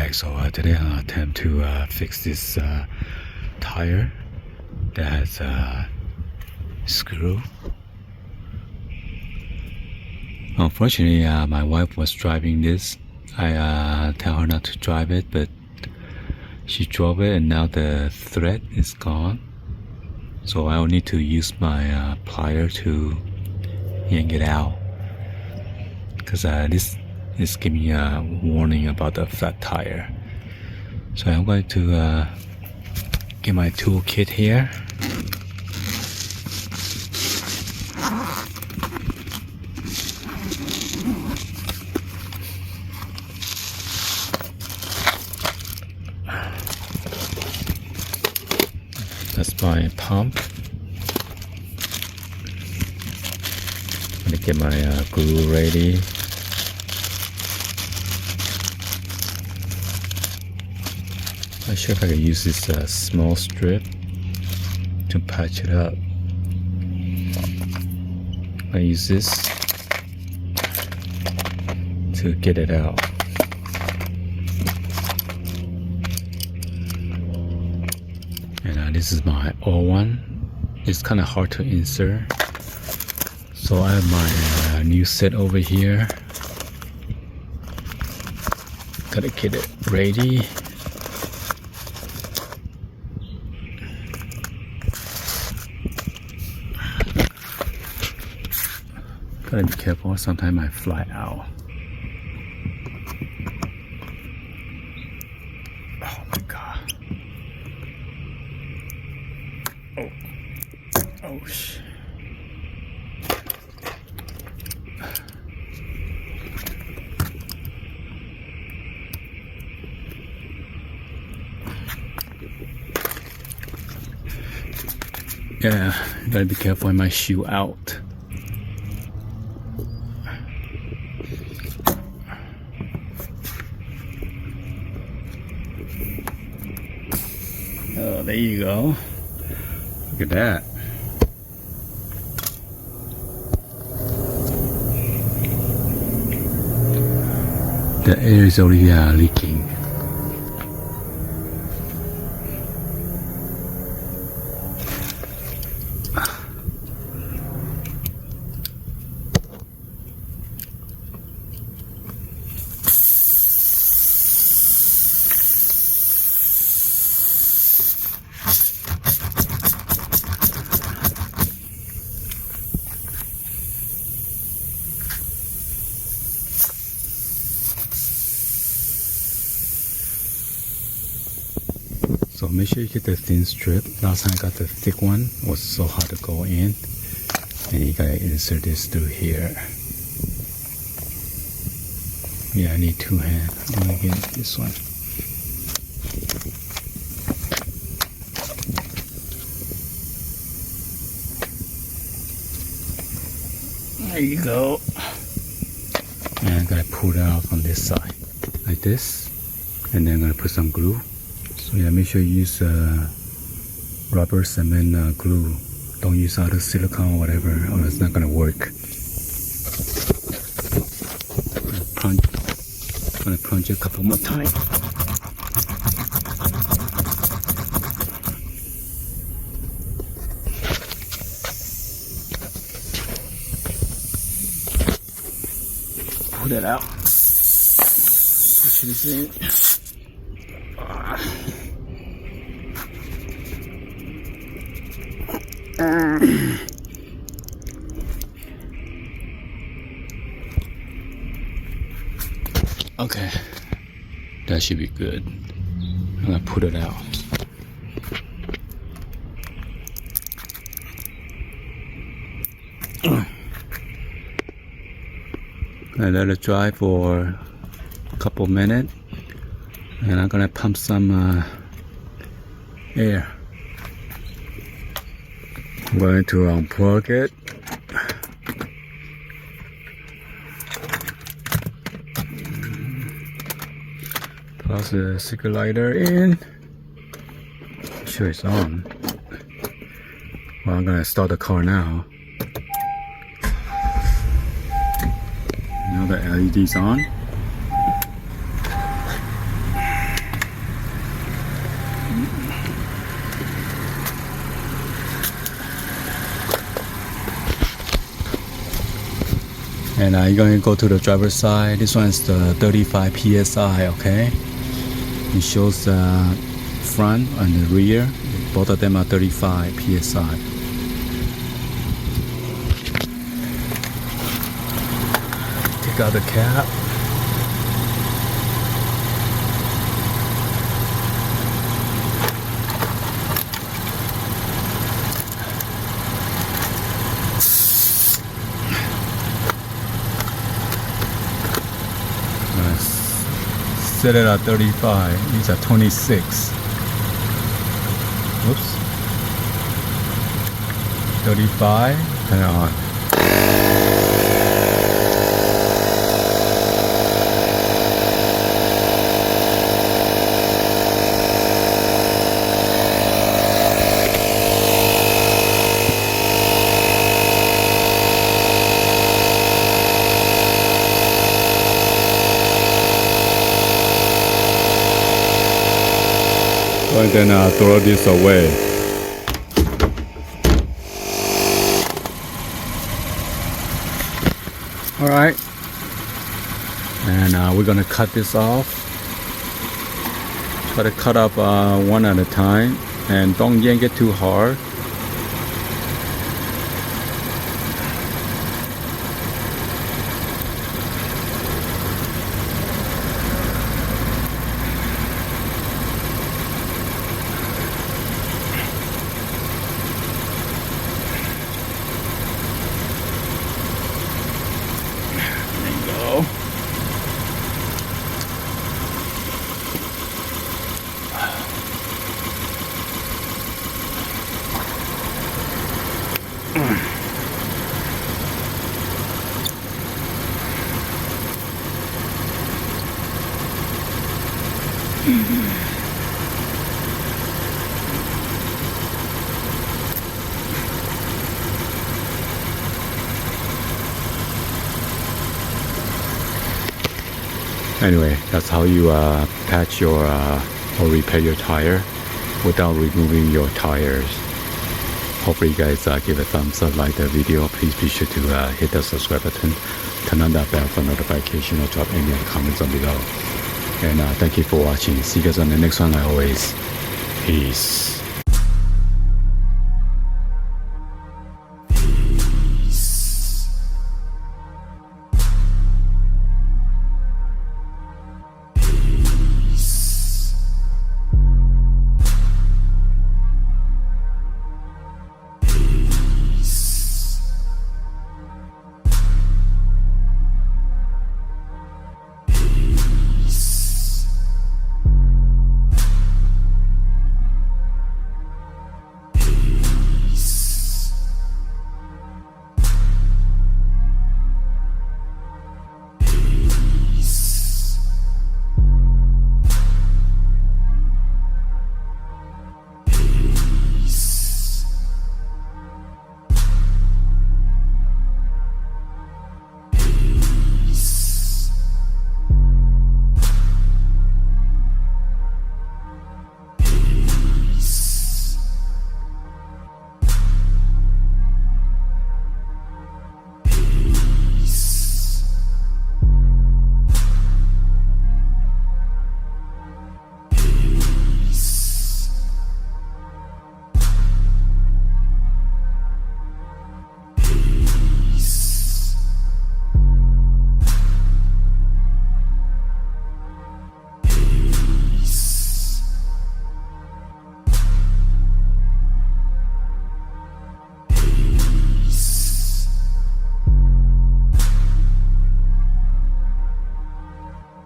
back. So today I'll attempt to fix this tire that has a screw. Unfortunately, my wife was driving this. I tell her not to drive it, but she drove it and now the thread is gone. So I'll need to use my plier to yank it out, because this is giving me a warning about the flat tire. So I'm going to get my tool kit here. That's my pump. I'm gonna get my glue ready. Not sure if I can use this small strip to patch it up. I use this to get it out. And this is my old one. It's kind of hard to insert, so I have my new set over here. Gotta get it ready. Gotta be careful, sometimes I fly out. Oh my god. Oh shit. Yeah, gotta be careful, I might shoot out. Oh, there you go. Look at that. The air is already leaking. So make sure you get the thin strip. Last time I got the thick one, it was so hard to go in. And you gotta insert this through here. Yeah, I need two hands. I'm gonna get this one. There you go. And I'm gonna pull it out from this side, like this. And then I'm gonna put some glue. So yeah, make sure you use rubber cement glue. Don't use other silicone or whatever, or it's not gonna work. I'm gonna plunge it a couple more times. Pull that out. Push this in. Okay, that should be good. I'm gonna put it out. I let it dry for a couple minutes, and I'm gonna pump some air. I'm going to unplug it. Plug the cigarette lighter in. Make sure it's on. Well, I'm gonna start the car now. Now the LED's on. And you're going to go to the driver's side. This one is the 35 psi, okay? It shows the front and the rear. Both of them are 35 psi. Take out the cap. Set it at 35. These are 26. Whoops. 35. Turn it on. And then throw this away. All right, and we're gonna cut this off. Try to cut up one at a time, and don't yank it too hard. Anyway, that's how you patch your or repair your tire without removing your tires. Hopefully you guys give a thumbs up, like the video. Please be sure to hit the subscribe button, turn on that bell for notification, or drop any comments on below. And thank you for watching. See you guys on the next one. Like always, peace.